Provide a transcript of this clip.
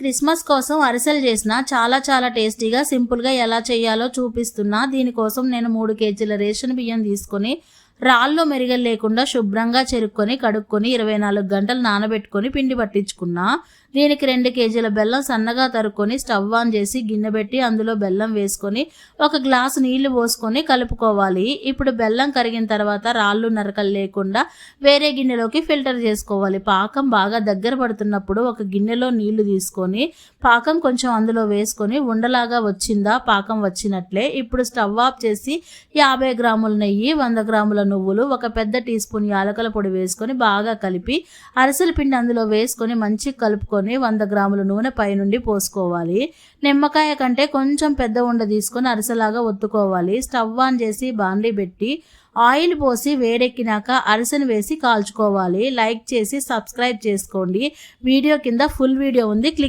Christmas కోసం అరిసెలు చేసిన చాలా టేస్టీగా సింపుల్గా ఎలా చేయాలో చూపిస్తున్నా. దీనికోసం నేను 3 కేజీల రేషన్ బియ్యం తీసుకొని రాళ్ళు మెరిగలు లేకుండా శుభ్రంగా చెరుక్కొని కడుక్కొని 24 గంటలు నానబెట్టుకొని పిండి పట్టించుకున్నా. దీనికి 2 కేజీల బెల్లం సన్నగా తరుక్కొని స్టవ్ ఆన్ చేసి గిన్నె పెట్టి అందులో బెల్లం వేసుకొని 1 గ్లాసు నీళ్లు పోసుకొని కలుపుకోవాలి. ఇప్పుడు బెల్లం కరిగిన తర్వాత రాళ్ళు నరకలు లేకుండా వేరే గిన్నెలోకి ఫిల్టర్ చేసుకోవాలి. పాకం బాగా దగ్గర పడుతున్నప్పుడు ఒక గిన్నెలో నీళ్లు తీసుకొని పాకం కొంచెం అందులో వేసుకొని ఉండలాగా వచ్చిందా, పాకం వచ్చినట్లే. ఇప్పుడు స్టవ్ ఆఫ్ చేసి 50 గ్రాముల నెయ్యి, 100 గ్రాముల నువ్వులు, 1 పెద్ద టీ స్పూన్ యాలకుల పొడి వేసుకొని బాగా కలిపి అరిసెల పిండి అందులో వేసుకొని మంచి కలుపుకొని 100 గ్రాముల నూనె పైనుండి పోసుకోవాలి. నిమ్మకాయ కంటే కొంచెం పెద్ద ఉండ తీసుకొని అరిసెలాగా ఒత్తుకోవాలి. స్టవ్ ఆన్ చేసి బాండీ పెట్టి ఆయిల్ పోసి వేడెక్కినాక అరిసెను వేసి కాల్చుకోవాలి. లైక్ చేసి సబ్స్క్రైబ్ చేసుకోండి. వీడియో కింద ఫుల్ వీడియో ఉంది, క్లిక్